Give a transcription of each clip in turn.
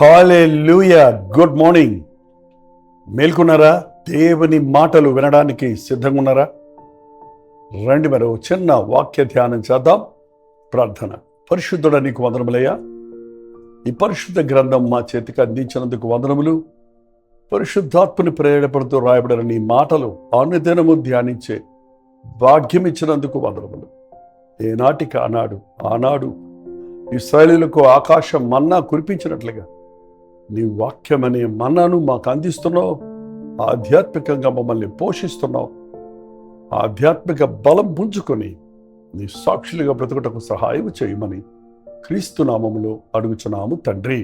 హల్లెలూయా. Good morning. మేల్కొన్నారా? దేవుని మాటలు వినడానికి సిద్ధంగా ఉన్నారా? రండి మరి చిన్న వాక్య ధ్యానం చేద్దాం. ప్రార్థన. పరిశుద్ధుడ నీకు వందనములయ్యా. ఈ పరిశుద్ధ గ్రంథం మా చేతికి అందించినందుకు వందనములు. పరిశుద్ధాత్మని ప్రేరేపణతో రాయబడిన నీ మాటలు అనుదినము ధ్యానించే భాగ్యం ఇచ్చినందుకు వందనములు. ఏనాటికి ఆనాడు ఇశ్రాయేలులకు ఆకాశం మన్నా కురిపించినట్లుగా నీ వాక్యం అనే మన్నాను మాకు అందిస్తున్నావు. ఆధ్యాత్మికంగా మమ్మల్ని పోషిస్తున్నావు. ఆధ్యాత్మిక బలం పుంజుకొని నీ సాక్షులుగా బ్రతుకుటకు సహాయం చేయమని క్రీస్తు నామములో అడుగుచున్నాము తండ్రి.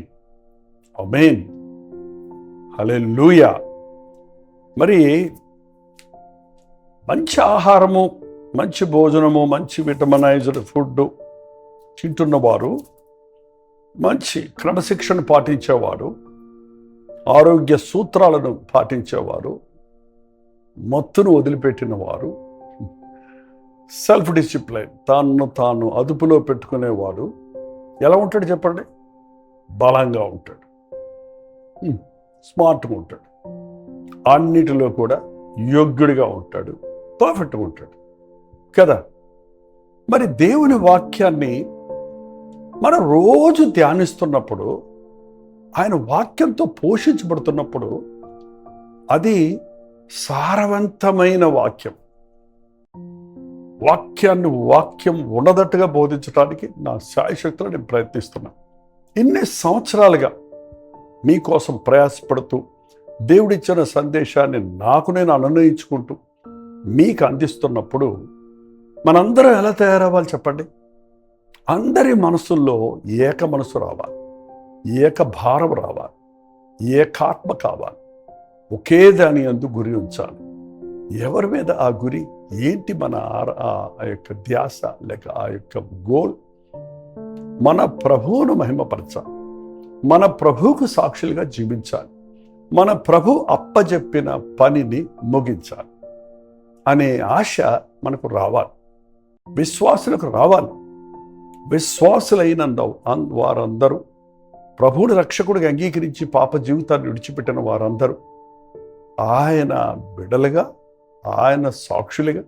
ఆమేన్. హల్లెలూయా. మరి మంచి ఆహారము, మంచి భోజనము, మంచి విటమినైజ్డ్ ఫుడ్ తింటున్నవారు, మంచి క్రమశిక్షణ పాటించేవారు, ఆరోగ్య సూత్రాలను పాటించేవారు, మత్తును వదిలిపెట్టిన వారు, సెల్ఫ్ డిసిప్లైన్, తాను అదుపులో పెట్టుకునేవాడు ఎలా ఉంటాడు చెప్పండి? బలంగా ఉంటాడు, స్మార్ట్గా ఉంటాడు, అన్నిటిలో కూడా యోగ్యుడిగా ఉంటాడు, పర్ఫెక్ట్గా ఉంటాడు కదా. మరి దేవుని వాక్యాన్ని మనం రోజు ధ్యానిస్తున్నప్పుడు, ఆయన వాక్యంతో పోషించబడుతున్నప్పుడు అది సారవంతమైన వాక్యం. వాక్యం ఉన్నదట్టుగా బోధించడానికి నా శాయశక్తులు నేను ప్రయత్నిస్తున్నాను. ఇన్ని సంవత్సరాలుగా మీకోసం ప్రయాసపడుతూ దేవుడిచ్చిన సందేశాన్ని నాకు నేను అనునయించుకుంటూ మీకు అందిస్తున్నప్పుడు మనందరం ఎలా తయారవ్వాలి చెప్పండి? అందరి మనసుల్లో ఏక మనసు రావాలి, ఏక భారం రావాలి, ఏకాత్మ కావాలి, ఒకే దాని యందు గురి ఉంచాలి. ఎవరి మీద ఆ గురి ఏంటి? మన ఆ యొక్క ధ్యాస లేక ఆ యొక్క గోల్ మన ప్రభువును మహిమపరచాలి, మన ప్రభువుకు సాక్షులుగా జీవించాలి, మన ప్రభు అప్పజెప్పిన పనిని ముగించాలి అనే ఆశ మనకు రావాలి, విశ్వాసులకు రావాలి. విశ్వాసులైన వారందరూ, ప్రభువుని రక్షకుడిగా అంగీకరించి పాప జీవితాన్ని విడిచిపెట్టిన వారందరూ ఆయన బిడ్డలుగా, ఆయన సాక్షులుగా,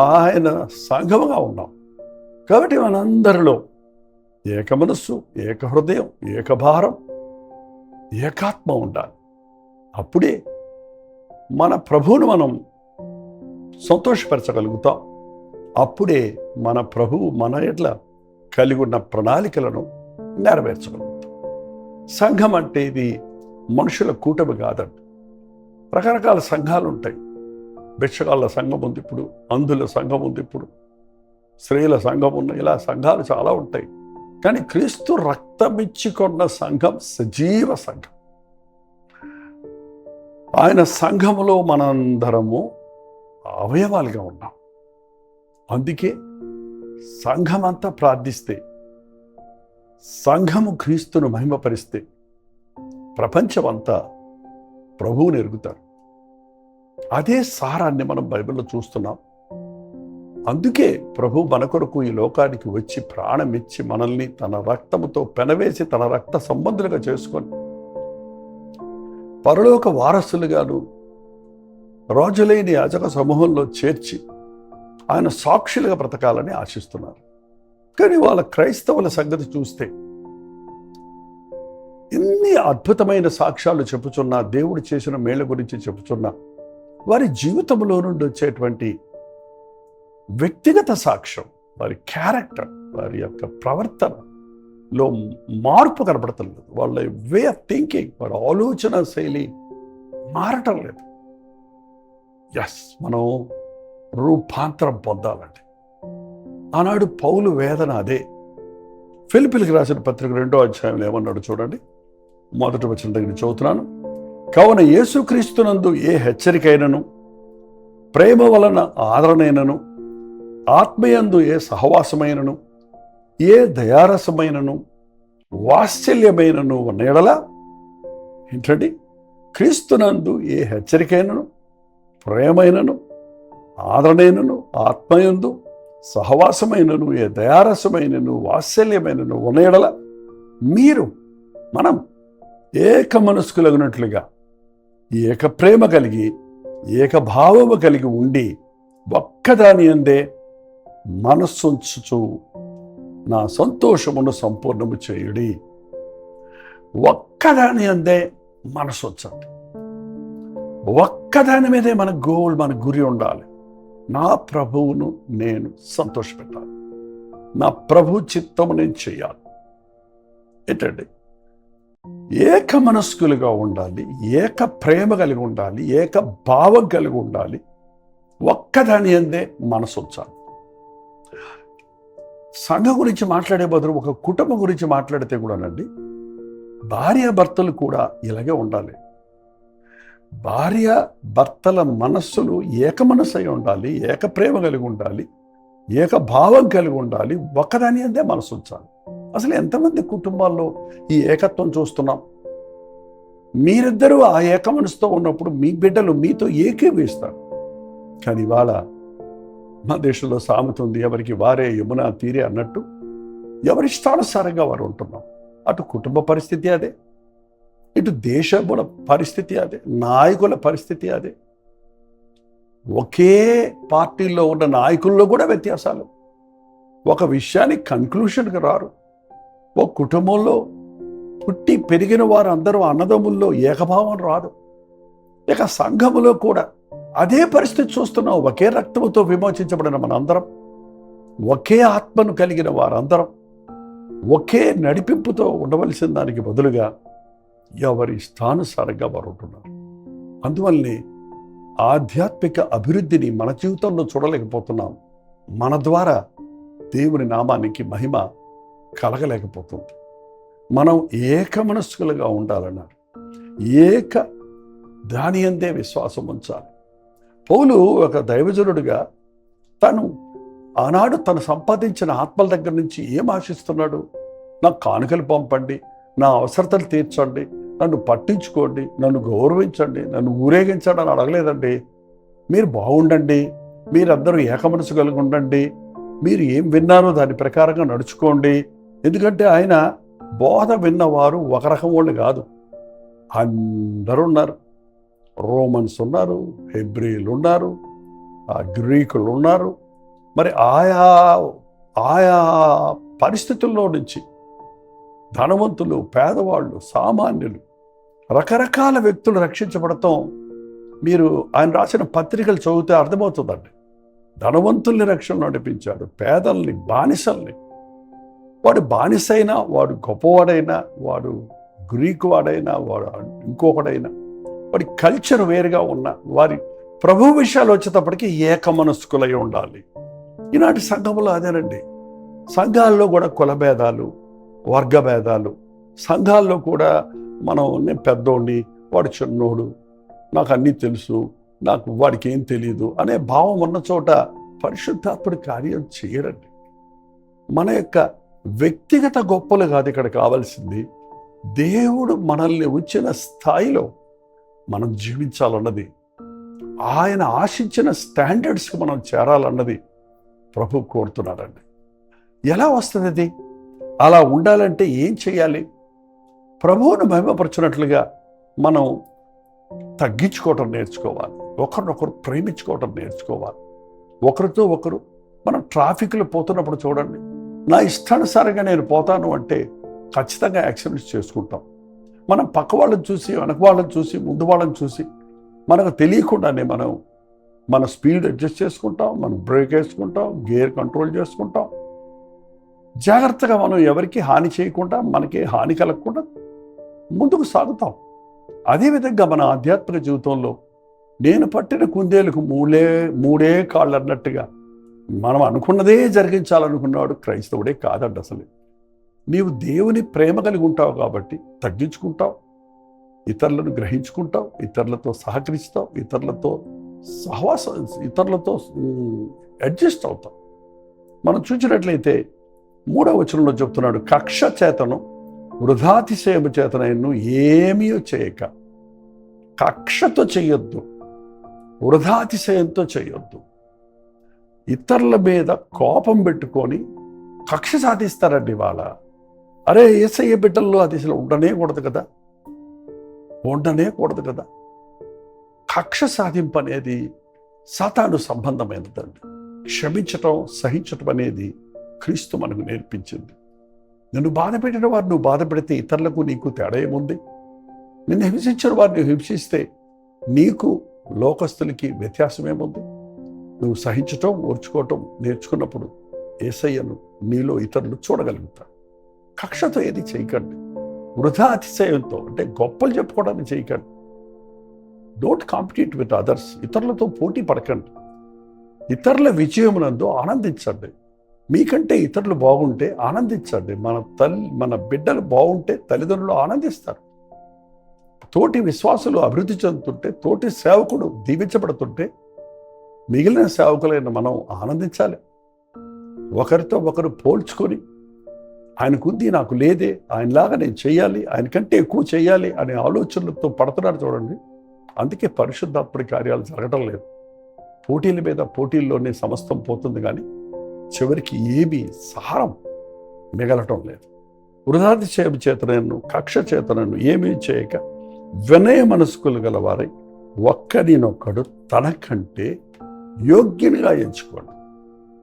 ఆయన సంఘముగా ఉన్నాం. కాబట్టి మనందరిలో ఏక మనస్సు, ఏక హృదయం, ఏక భారం, ఏకాత్మ ఉండాలి. అప్పుడే మన ప్రభువును మనం సంతోషపరచగలుగుతాం. అప్పుడే మన ప్రభువు మన ఎట్లా కలిగి ఉన్న ప్రణాళికలను నెరవేర్చగలుగుతాం. సంఘం అంటే ఇది మనుషుల కూటమి కాదండి. రకరకాల సంఘాలు ఉంటాయి. భిక్షగాళ్ళ సంఘం ఉంది ఇప్పుడు, అంధుల సంఘం ఉంది ఇప్పుడు, స్త్రీల సంఘం ఉన్నాయి. ఇలా సంఘాలు చాలా ఉంటాయి. కానీ క్రీస్తు రక్తమిచ్చుకున్న సంఘం సజీవ సంఘం. ఆయన సంఘములో మనందరము అవయవాలుగా ఉన్నాం. అందుకే సంఘమంతా ప్రార్థిస్తే, సంఘము క్రీస్తును మహిమపరిస్తే ప్రపంచమంతా ప్రభువుని ఎరుగుతారు. అదే సారాన్ని మనం బైబిల్లో చూస్తున్నాం. అందుకే ప్రభు మన కొరకు ఈ లోకానికి వచ్చి ప్రాణం ఇచ్చి మనల్ని తన రక్తముతో పెనవేసి తన రక్త సంబంధులుగా చేసుకొని పరలోక వారసులుగాను రాజులేని యాజక సమూహంలో చేర్చి ఆయన సాక్షులుగా బ్రతకాలని ఆశిస్తున్నారు. కానీ వాళ్ళ క్రైస్తవుల సంగతి చూస్తే ఎన్ని అద్భుతమైన సాక్ష్యాలు చెప్పుచున్నా, దేవుడు చేసిన మేళ్ళ గురించి చెప్పుచున్నా, వారి జీవితంలో నుండి వచ్చేటువంటి వ్యక్తిగత సాక్ష్యం, వారి క్యారెక్టర్, వారి యొక్క ప్రవర్తనలో మార్పు కనపడతలేదు. వాళ్ళ వే ఆఫ్ థింకింగ్, వాళ్ళ ఆలోచన శైలి మారటం లేదు. మనం రూపాంతరం పొందాలంటే ఆనాడు పౌలు వేదన అదే. ఫిలిప్పీలకు రాసిన పత్రిక 2వ అధ్యాయంలో ఏమన్నాడు చూడండి. మొదటి వచనం దగ్గర చదువుతున్నాను. కావున యేసుక్రీస్తునందు ఏ హెచ్చరికైనను, ప్రేమ వలన ఆదరణైనను, ఆత్మయందు ఏ సహవాసమైనను, ఏ దయారసమైనను, వాత్సల్యమైనను ఉన్న యెడల ఏంటండి? క్రీస్తునందు ఏ హెచ్చరికైనను, ప్రేమైనను, ఆదరణైనను, ఆత్మయందు సహవాసమైనను, ఏ దయారసమైనను, వాత్సల్యమైనను ఉన్న యెడల మనం ఏక మనస్కులగినట్లుగా ఏక ప్రేమ కలిగి ఏక భావము కలిగి ఉండి ఒక్కదాని అందే మనస్సుంచుచు నా సంతోషమును సంపూర్ణము చేయుడి. ఒక్కదాని అందే మనసు ఉంచండి. ఒక్కదాని మీదే మన గోల్, మన గురి ఉండాలి. నా ప్రభువును నేను సంతోషపెట్టాలి, నా ప్రభు చిత్తము నేను చేయాలి. ఏంటండి, ఏక మనస్కులుగా ఉండాలి, ఏక ప్రేమ కలిగి ఉండాలి, ఏక భావం కలిగి ఉండాలి. ఒక్కదాని అందే మనసు ఉంచాలి. సంఘం గురించి మాట్లాడే బదులు ఒక కుటుంబం గురించి మాట్లాడితే కూడానండి, భార్య భర్తలు కూడా ఇలాగే ఉండాలి. భార్య భర్తల మనస్సులు ఏక మనస్సు అయి ఉండాలి, ఏక ప్రేమ కలిగి ఉండాలి, ఏక భావం కలిగి ఉండాలి. ఒకదాని అందే మనసు ఉంచాలి. అసలు ఎంతమంది కుటుంబాల్లో ఈ ఏకత్వం చూస్తున్నాం? మీరిద్దరూ ఆ ఏక మనసుతో ఉన్నప్పుడు మీ బిడ్డలు మీతో ఏకీభవిస్తారు. కానీ ఇవాళ మా దేశంలో సామెత ఉంది, ఎవరికి వారే యమునా తీరే అన్నట్టు ఎవరిష్టానుసారంగా వారు ఉంటున్నాం. అటు కుటుంబ పరిస్థితి అదే, ఇటు దేశముల పరిస్థితి అదే, నాయకుల పరిస్థితి అదే. ఒకే పార్టీలో ఉన్న నాయకుల్లో కూడా వ్యత్యాసాలు. ఒక విషయానికి కన్క్లూషన్కి రారు. ఒక కుటుంబంలో పుట్టి పెరిగిన వారు అందరూ అన్నదమ్ముల్లో ఏకభావం రాదు. ఇక సంఘములో కూడా అదే పరిస్థితి చూస్తున్నాం. ఒకే రక్తముతో విమోచించబడిన మనందరం, ఒకే ఆత్మను కలిగిన వారందరం ఒకే నడిపింపుతో ఉండవలసిన దానికి బదులుగా ఎవరి ఇష్టానుసారంగా వారు ఉంటున్నారు. అందువల్లనే ఆధ్యాత్మిక అభివృద్ధిని మన జీవితంలో చూడలేకపోతున్నాం. మన ద్వారా దేవుని నామానికి మహిమ కలగలేకపోతుంది. మనం ఏక మనస్కులుగా ఉండాలన్నారు. ఏక దాని అందే విశ్వాసం ఉంచాలి. పౌలు ఒక దైవజనుడిగా తను ఆనాడు తను సంపాదించిన ఆత్మల దగ్గర నుంచి ఏం ఆశిస్తున్నాడు? నాకు కానుకలు పంపండి, నా అవసరతలు తీర్చండి, నన్ను పట్టించుకోండి, నన్ను గౌరవించండి, నన్ను ఊరేగించండి అని అడగలేదండి. మీరు బాగుండండి, మీరందరూ ఏకమనసు కలిగి ఉండండి, మీరు ఏం విన్నారో దాని ప్రకారంగా నడుచుకోండి. ఎందుకంటే ఆయన బోధ విన్నవారు ఒక రకం వాళ్ళు కాదు, అందరూ ఉన్నారు. రోమన్స్ ఉన్నారు, హెబ్రీలు ఉన్నారు, గ్రీకులు ఉన్నారు. మరి ఆయా ఆయా పరిస్థితుల్లో నుంచి ధనవంతులు, పేదవాళ్ళు, సామాన్యులు, రకరకాల వ్యక్తులు రక్షించబడతాం. మీరు ఆయన రాసిన పత్రికలు చదివితే అర్థమవుతుందండి. ధనవంతుల్ని రక్షణ నడిపించాడు, పేదల్ని, బానిసల్ని. వాడు బానిసైనా, వాడు గొప్పవాడైనా, వాడు గ్రీకు వాడైనా, వాడు ఇంకొకడైనా, వాడి కల్చర్ వేరుగా ఉన్న వారి ప్రభు విషయాలు వచ్చేటప్పటికి ఏక మనస్కులై ఉండాలి. ఈనాటి సంఘంలో అదేనండి. సంఘాల్లో కూడా కులభేదాలు, వర్గభేదాలు, సంఘాల్లో కూడా నేను పెద్దోడిని, వాడు చిన్నోడు, నాకు అన్నీ తెలుసు, నాకు వాడికి ఏం తెలియదు అనే భావం ఉన్న చోట పరిశుద్ధాత్ముడు కార్యం చేయడండి. మన యొక్క వ్యక్తిగత గొప్పలు కాదు ఇక్కడ కావాల్సింది. దేవుడు మనల్ని ఉంచిన స్థాయిలో మనం జీవించాలన్నది, ఆయన ఆశించిన స్టాండర్డ్స్కి మనం చేరాలన్నది ప్రభు కోరుతున్నారండి. ఎలా వస్తుంది అది? అలా ఉండాలంటే ఏం చేయాలి? ప్రభువును మహిమపరచున్నట్లుగా మనం తగ్గించుకోవటం నేర్చుకోవాలి. ఒకరినొకరు ప్రేమించుకోవటం నేర్చుకోవాలి. ఒకరితో ఒకరు మనం ట్రాఫిక్లో పోతున్నప్పుడు చూడండి, నా ఇష్టానుసారంగా నేను పోతాను అంటే ఖచ్చితంగా యాక్సిడెంట్స్ చేసుకుంటాం. మనం పక్క వాళ్ళని చూసి, వెనక వాళ్ళని చూసి, ముందు వాళ్ళని చూసి మనకు తెలియకుండానే మన స్పీడ్ అడ్జస్ట్ చేసుకుంటాం, మనం బ్రేక్ వేసుకుంటాం, గేర్ కంట్రోల్ చేసుకుంటాం. జాగ్రత్తగా మనం ఎవరికి హాని చేయకుండా, మనకి హాని కలగకుండా ముందుకు సాగుతాం. అదేవిధంగా మన ఆధ్యాత్మిక జీవితంలో నేను పట్టిన కుందేలకు మూడే కాళ్ళు అన్నట్టుగా మనం అనుకున్నదే జరిగించాలనుకున్నాడు క్రైస్తవుడే కాదండి. అసలు నీవు దేవుని ప్రేమ కలిగి ఉంటావు కాబట్టి తగ్గించుకుంటావు, ఇతరులను గ్రహించుకుంటావు, ఇతరులతో సహకరిస్తావు, ఇతరులతో అడ్జస్ట్ అవుతాం. మనం చూసినట్లయితే 3వ వచనంలో చెప్తున్నాడు, కక్ష చేతను వృధాతిశయము చేతనైను ఏమీ చేయక. కక్షతో చేయొద్దు, వృధాతిశయంతో చేయొద్దు. ఇతరుల మీద కోపం పెట్టుకొని కక్ష సాధిస్తారండి ఇవాళ. అరే యేసయ్య బిడ్డల్లో అది అసలు ఉండనే కూడదు కదా. ఉండనే కూడదు కదా. కక్ష సాధింపు అనేది సాతాను సంబంధమైనదండి. క్షమించటం, సహించటం అనేది క్రీస్తు మనకు నేర్పించింది. నిన్ను బాధ పెట్టిన వారు నువ్వు బాధ పెడితే ఇతరులకు నీకు తేడా ఏముంది? నిన్ను హింసించిన వారిని హింసిస్తే నీకు లోకస్తులకి వ్యత్యాసం ఏముంది? నువ్వు సహించటం, ఓర్చుకోవటం నేర్చుకున్నప్పుడు యేసయ్యను నీలో ఇతరులు చూడగలుగుతారు. కక్షతో ఏది చేయకండి. వృధా అతిశయంతో అంటే గొప్పలు చెప్పుకోవడానికి చేయకండి. Don't compete with others. ఇతరులతో పోటీ పడకండి. ఇతరుల విజయమునందు ఆనందించండి. మీకంటే ఇతరులు బాగుంటే ఆనందించండి. మన బిడ్డలు బాగుంటే తల్లిదండ్రులు ఆనందిస్తారు. తోటి విశ్వాసులు అభివృద్ధి చెందుతుంటే, తోటి సేవకుడు దీవించబడుతుంటే మిగిలిన సేవకులైన మనం ఆనందించాలి. ఒకరితో ఒకరు పోల్చుకొని ఆయనకుంది నాకు లేదే, ఆయనలాగా నేను చేయాలి, ఆయనకంటే ఎక్కువ చేయాలి అనే ఆలోచనలతో పడుతున్నారు చూడండి. అందుకే పరిశుద్ధాత్ముడి కార్యాలు జరగటం లేదు. పోటీల మీద పోటీల్లోనే సమస్తం పోతుంది, కానీ చివరికి ఏమీ సారం మిగలటం లేదు. వృధాతిశయం చేతనను కక్ష చేతనను ఏమీ చేయక వినయ మనస్కులు గలవారై ఒక్కడినొక్కడు తనకంటే యోగ్యునిగా ఎంచుకోండి.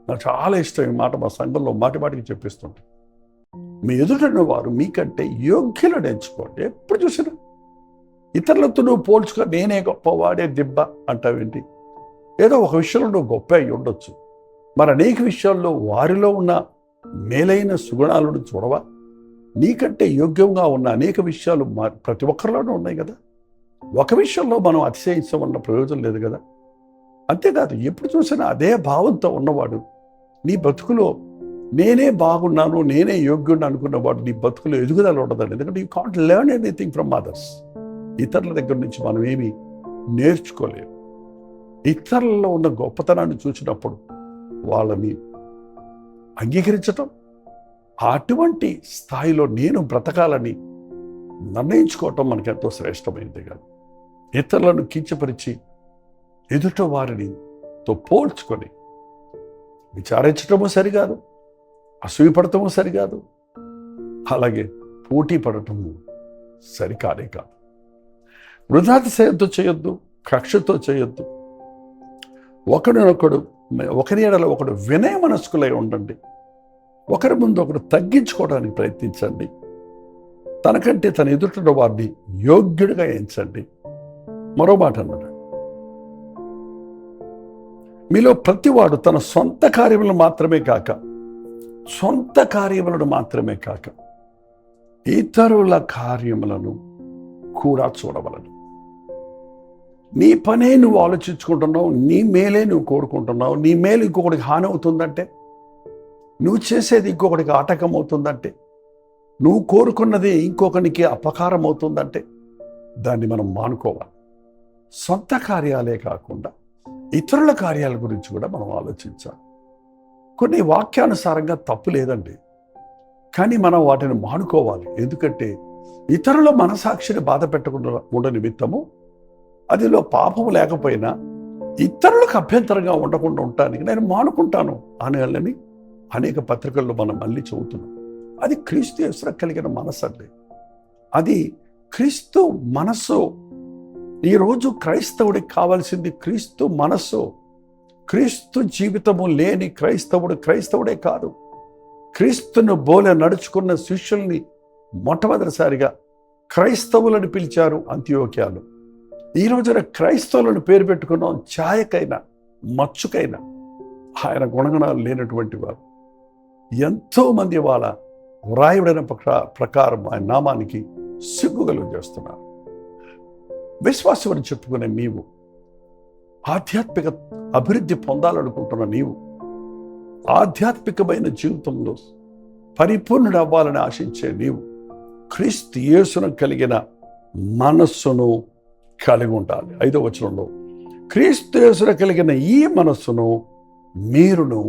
నాకు చాలా ఇష్టం ఈ మాట. మా సంఘంలో మాటికి చెప్పిస్తుంటాను. మీ ఎదుటిన వారు మీకంటే యోగ్యులను ఎంచుకోండి. ఎప్పుడు చూసినా ఇతరులతో నువ్వు పోల్చుకో, నేనే గొప్పవాడే దిబ్బ అంటావేంటి? ఏదో ఒక విషయంలో నువ్వు గొప్ప అయి ఉండొచ్చు, మరి అనేక విషయాల్లో వారిలో ఉన్న మేలైన సుగుణాలను చూడవా? నీకంటే యోగ్యంగా ఉన్న అనేక విషయాలు ప్రతి ఒక్కరిలోనూ ఉన్నాయి కదా. ఒక విషయంలో మనం అతిశయించడం వల్ల ప్రయోజనం లేదు కదా. అంతేకాదు, ఎప్పుడు చూసినా అదే భావంతో ఉన్నవాడు నీ బతుకులో నేనే బాగున్నాను, నేనే యోగ్యుడిని అనుకున్నవాడు నీ బతుకులో ఎదుగుదల ఉండదండి. ఎందుకంటే you can't learn anything from others. ఇతరుల దగ్గర నుంచి మనం ఏమీ నేర్చుకోలేము. ఇతరులలో ఉన్న గొప్పతనాన్ని చూసినప్పుడు వాళ్ళని అంగీకరించటం, అటువంటి స్థాయిలో నేను బ్రతకాలని నిర్ణయించుకోవటం మనకెంతో శ్రేష్టమైంది కాదు. ఇతరులను కించపరిచి ఎదుట వారినితో పోల్చుకొని విచారించటము సరికాదు, అసూయపడటము సరికాదు, అలాగే పోటీ పడటము సరికాదే కాదు. వృధాతిశయంతో చేయొద్దు, కక్షతో చేయొద్దు. ఒకరి ఎడల ఒకడు వినయ మనస్కులై ఉండండి. ఒకరి ముందు ఒకరు తగ్గించుకోవడానికి ప్రయత్నించండి. తనకంటే తన ఎదుట వారిని యోగ్యుడిగా ఎంచండి. మరో మాట అన్నాడు, మీలో ప్రతివాడు తన సొంత కార్యములను మాత్రమే కాక ఇతరుల కార్యములను కూడా చూడవలను. నీ పనే నువ్వు ఆలోచించుకుంటున్నావు, నీ మేలే నువ్వు కోరుకుంటున్నావు. నీ మేలు ఇంకొకటికి హాని అవుతుందంటే, నువ్వు చేసేది ఇంకొకటికి ఆటకం అవుతుందంటే, నువ్వు కోరుకున్నది ఇంకొకరికి అపకారం అవుతుందంటే దాన్ని మనం మానుకోవాలి. సొంత కార్యాలే కాకుండా ఇతరుల కార్యాల గురించి కూడా మనం ఆలోచించాలి. కొన్ని వాక్యానుసారంగా తప్పు లేదండి, కానీ మనం వాటిని మానుకోవాలి. ఎందుకంటే ఇతరుల మనసాక్షిని బాధ పెట్టకుండా ఉండ నిమిత్తము, అదిలో పాపము లేకపోయినా ఇతరులకు అభ్యంతరంగా ఉండకుండా ఉండటానికి నేను మానుకుంటాను అనేళ్ళని అనేక పత్రికల్లో మనం మళ్ళీ చదువుతున్నాం. అది క్రీస్తు యేసులో కలిగిన మనస్సు అండి. అది క్రీస్తు మనస్సు. ఈరోజు క్రైస్తవుడికి కావాల్సింది క్రీస్తు మనస్సు. క్రీస్తు జీవితము లేని క్రైస్తవుడే కాదు. క్రీస్తును బోలె నడుచుకున్న శిష్యుల్ని మొట్టమొదటిసారిగా క్రైస్తవులను పిలిచారు అంత్యోక్యాలు. ఈ రోజున క్రైస్తవులను పేరు పెట్టుకున్నాం. ఛాయకైనా మచ్చుకైనా ఆయన గుణగణాలు లేనటువంటి వారు ఎంతోమంది వాళ్ళ వ్రాయుడైన ప్రకారం ఆయన నామానికి సిగ్గుగలు చేస్తున్నారు. విశ్వాసమని చెప్పుకునే నీవు, ఆధ్యాత్మిక అభివృద్ధి పొందాలనుకుంటున్న నీవు, ఆధ్యాత్మికమైన జీవితంలో పరిపూర్ణుడు అవ్వాలని ఆశించే నీవు క్రీస్తు యేసును కలిగిన మనస్సును కలిగి ఉండాలి. 5వ వచనంలో క్రీస్తు యేసును కలిగిన ఈ మనస్సును మీరును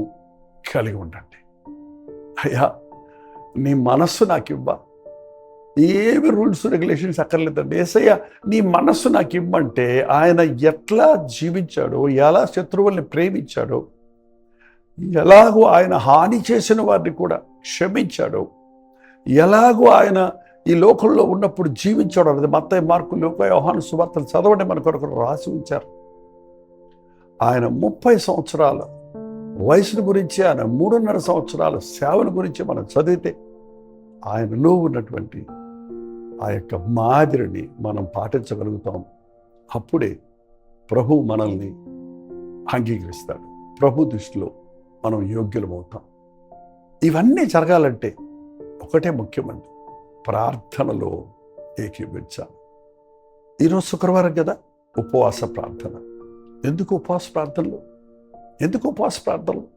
కలిగి ఉండండి. అయ్యా, నీ మనస్సు నాకు ఇవ్వ, ఏమి రూల్స్ రెగ్యులేషన్స్ అక్కర్లేదండి. యేసయ్య నీ మనస్సు నాకు ఇవ్వమంటే ఆయన ఎట్లా జీవించాడో, ఎలా శత్రువుల్ని ప్రేమించాడో, ఎలాగో ఆయన హాని చేసిన వారిని కూడా క్షమించాడో, ఎలాగో ఆయన ఈ లోకంలో ఉన్నప్పుడు జీవించడం అనేది మత్తయి, మార్కు, లూకా, యోహాను సువార్తలు చదవండి, మన కొరకు రాసి ఉంచారు. ఆయన 30 సంవత్సరాల వయసును గురించి, ఆయన 3.5 సంవత్సరాల సేవను గురించి మనం చదివితే ఆయనలో ఉన్నటువంటి ఆ యొక్క మాదిరిని మనం పాటించగలుగుతాం. అప్పుడే ప్రభు మనల్ని అంగీకరిస్తాడు. ప్రభు దృష్టిలో మనం యోగ్యులమవుతాం. ఇవన్నీ జరగాలంటే ఒకటే ముఖ్యమండి, ప్రార్థనలో ఏకీభవించాలి. ఈరోజు శుక్రవారం కదా, ఉపవాస ప్రార్థన. ఎందుకు ఉపవాస ప్రార్థనలు?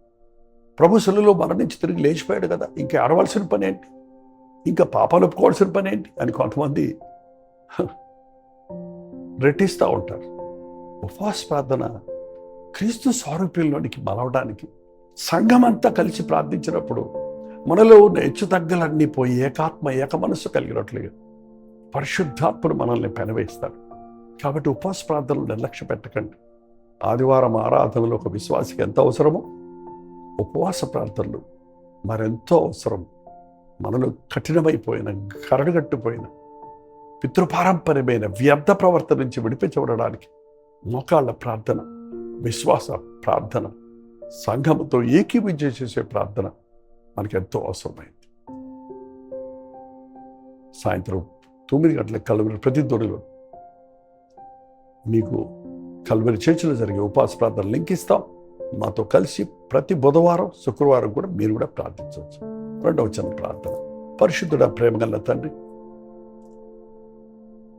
ప్రభు శిలువలో మరణించి తిరిగి లేచిపోయాడు కదా, ఇంకా ఆడవలసిన పని ఏంటి, ఇంకా పాపాలు ఒప్పుకోవాల్సిన పని ఏంటి అని కొంతమంది రెట్టిస్తూ ఉంటారు. ఉపవాస ప్రార్థన క్రీస్తు స్వరూపంలోనికి మలవడానికి, సంఘం అంతా కలిసి ప్రార్థించినప్పుడు మనలో ఉన్న హెచ్చు తగ్గలన్నీ పోయి ఏకాత్మ, ఏక మనస్సు కలిగినట్లుగా పరిశుద్ధాత్మను మనల్ని పెనవేస్తాడు. కాబట్టి ఉపవాస ప్రార్థనలు నిర్లక్ష్య పెట్టకండి. ఆదివారం ఆరాధనలో ఒక విశ్వాసికి ఎంత అవసరమో ఉపవాస ప్రార్థనలు మరెంతో అవసరం. మనలో కఠినమైపోయిన, కరడుగట్టుపోయిన, పితృపారంపర్యమైన వ్యర్థ ప్రవర్తన నుంచి విడిపించబడడానికి మోకాళ్ళ ప్రార్థన, విశ్వాస ప్రార్థన, సంఘముతో ఏకీభవించి చేసే ప్రార్థన మనకెంతో అవసరమైంది. సాయంత్రం 9 గంటలకు కల్వరి ప్రతిధ్వనిలో మీకు కల్వరి చర్చిలో జరిగే ఉపవాస ప్రార్థన లింక్ ఇస్తాం. మాతో కలిసి ప్రతి బుధవారం, శుక్రవారం కూడా మీరు కూడా ప్రార్థించవచ్చు. 2వ చిన్న ప్రార్థన. పరిశుద్ధుడ, ప్రేమగల తండ్రి,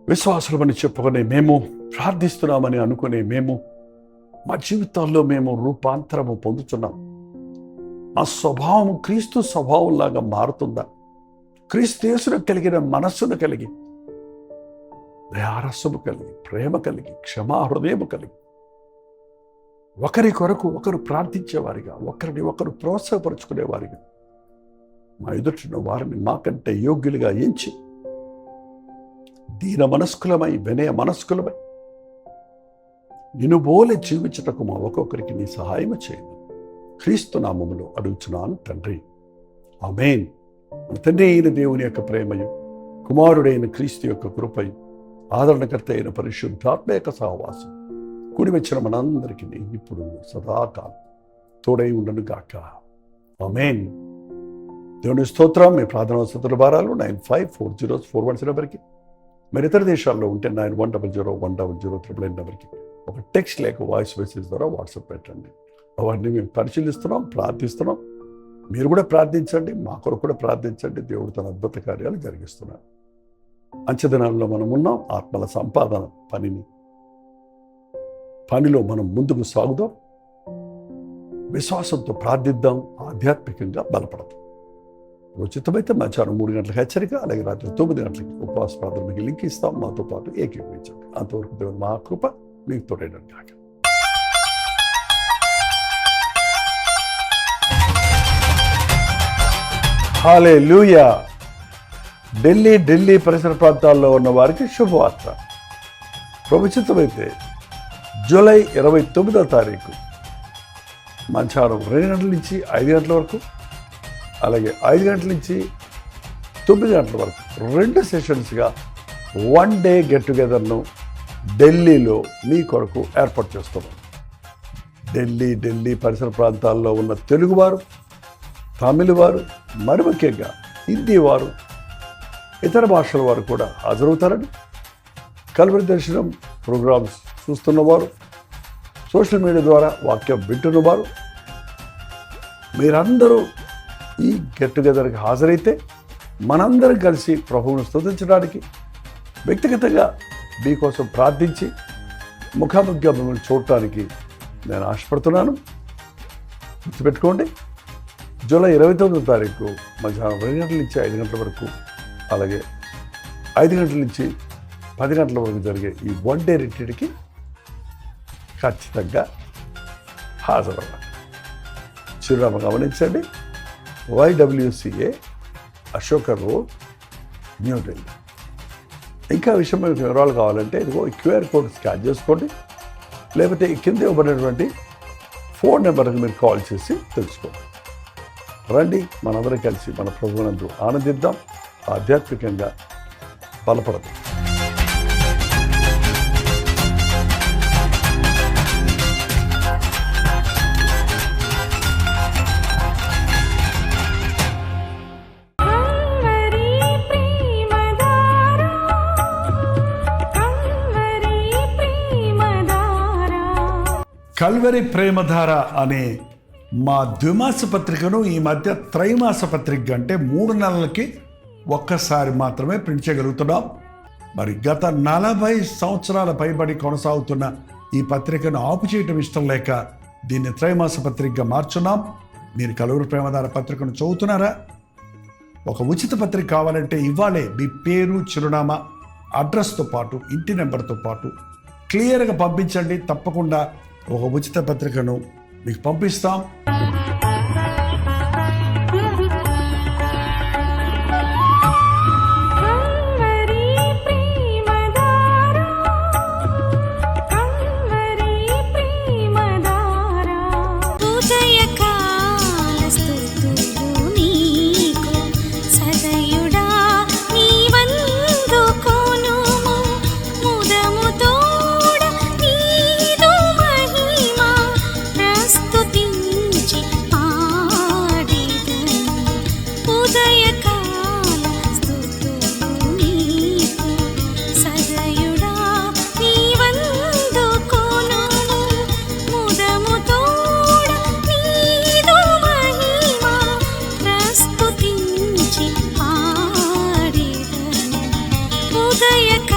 విశ్వాసులమని చెప్పుకునే మేము, ప్రార్థిస్తున్నామని అనుకునే మేము, మా జీవితాల్లో మేము రూపాంతరము పొందుతున్నాం. మా స్వభావము క్రీస్తు స్వభావంలాగా మారుతుందా? క్రీస్తు యేసును కలిగిన మనస్సును కలిగి, దయారసము కలిగి, ప్రేమ కలిగి, క్షమా హృదయము కలిగి, ఒకరి కొరకు ఒకరు ప్రార్థించేవారిగా, ఒకరిని ఒకరు ప్రోత్సాహపరుచుకునేవారిగా, మా ఎదుటిన వారిని మాకంటే యోగ్యులుగా ఎంచి దీన మనస్కులమై, వినయ మనస్కులమై నిన్ను బోలే జీవించుటకు మా ఒక్కొక్కరికి నీ సహాయం చేయను. క్రీస్తు నామములో అడుగుచున్నాను తండ్రి, ఆమేన్. తండ్రి అయిన దేవుని యొక్క ప్రేమయు, కుమారుడైన క్రీస్తు యొక్క కృపయు, ఆదరణకర్త అయిన పరిశుద్ధాత్మ యొక్క సహవాసం కూడి వచ్చిన మనందరికీ ఇప్పుడు సదాకాలం తోడై ఉండను గాక. ఆమేన్. దేవుని స్తోత్రం. మీ ప్రార్థన వసతుల భారాలు 954041 నెంబర్కి, మరి ఇతర దేశాల్లో ఉంటే 91001009 నెంబర్కి ఒక టెక్స్ట్ లేక వాయిస్ మెసేజ్ ద్వారా వాట్సాప్ పెట్టండి. అవన్నీ మేము పరిశీలిస్తున్నాం, ప్రార్థిస్తున్నాం. మీరు కూడా ప్రార్థించండి, మా కొరకు కూడా ప్రార్థించండి. దేవుడు తన అద్భుత కార్యాలు జరిగిస్తున్నాడు. అంచెదినాల్లో మనం ఉన్నాం. ఆత్మల సంపాదన పనిలో మనం ముందుకు సాగుదాం. విశ్వాసంతో ప్రార్థిద్దాం, ఆధ్యాత్మికంగా బలపడదాం. ఉచితమైతే మధ్యాహ్నం 3 గంటలకు హెచ్చరిక, అలాగే రాత్రి 9 గంటలకి ఉపవాస ప్రార్థన మీకు లింక్ ఇస్తాం. మాతో పాటు ఏకీభవించండి. అంతవరకు దేవుని మహాకృప మీకు తోడేయడం కాక. హల్లెలూయా. ఢిల్లీ పరిసర ప్రాంతాల్లో ఉన్న వారికి శుభవార్త. ప్రభుత్వమైతే జూలై 29వ తారీఖు మధ్యాహ్నం 2 గంటల నుంచి 5 గంటల వరకు, అలాగే 5 గంటల నుంచి 9 గంటల వరకు 2 సెషన్స్గా 1 డే గెట్ టుగెదర్ను ఢిల్లీలో మీ కొరకు ఏర్పాటు చేస్తున్నాం. ఢిల్లీ పరిసర ప్రాంతాల్లో ఉన్న తెలుగువారు, తమిళ వారు, మరి ముఖ్యంగా హిందీ వారు, ఇతర భాషల వారు కూడా హాజరవుతారని, కల్వరి దర్శనం ప్రోగ్రామ్స్ చూస్తున్నవారు, సోషల్ మీడియా ద్వారా వాక్యం వింటున్నవారు, మీరందరూ ఈ గెట్ టుగెదర్కి హాజరైతే మనందరం కలిసి ప్రభువును స్తుతించడానికి, వ్యక్తిగతంగా మీకోసం ప్రార్థించి ముఖాముఖిగా మిమ్మల్ని చూడటానికి నేను ఆశపడుతున్నాను. గుర్తుపెట్టుకోండి, జూలై 29వ తారీఖు మధ్యాహ్నం 2 గంటల నుంచి 5 గంటల వరకు, అలాగే 5 గంటల నుంచి 10 గంటల వరకు జరిగే ఈ 1 డే రిట్రీట్కి ఖచ్చితంగా హాజరవ్వాలి. చిరునామా గమనించండి, YWCA అశోక రోడ్, న్యూఢిల్లీ. ఇంకా విషయం మీకు వివరాలు కావాలంటే ఇదిగో QR కోడ్ స్కాన్ చేసుకోండి, లేకపోతే కింద ఇవ్వబడినటువంటి ఫోన్ నెంబర్కి మీరు కాల్ చేసి తెలుసుకోండి. రండి, మనందరం కలిసి మన ప్రభువునందు ఆనందిద్దాం, ఆధ్యాత్మికంగా బలపడదు. కల్వరి ప్రేమధార అనే మా ద్విమాస పత్రికను ఈ మధ్య త్రైమాస పత్రిక అంటే 3 నెలలకి ఒక్కసారి మాత్రమే ప్రింట్ చేయగలుగుతున్నాం. మరి గత 40 సంవత్సరాల పైబడి కొనసాగుతున్న ఈ పత్రికను ఆపు చేయటం ఇష్టం లేక దీన్ని త్రైమాస పత్రికగా మార్చున్నాం. మీరు కల్వరి ప్రేమధార పత్రికను చదువుతున్నారా? ఒక ఉచిత పత్రిక కావాలంటే ఇవ్వాలే మీ పేరు, చిరునామా, అడ్రస్తో పాటు ఇంటి నెంబర్తో పాటు క్లియర్గా పంపించండి. తప్పకుండా ఒక ఉచిత పత్రికను మీకు పంపిస్తాం. ఉదయక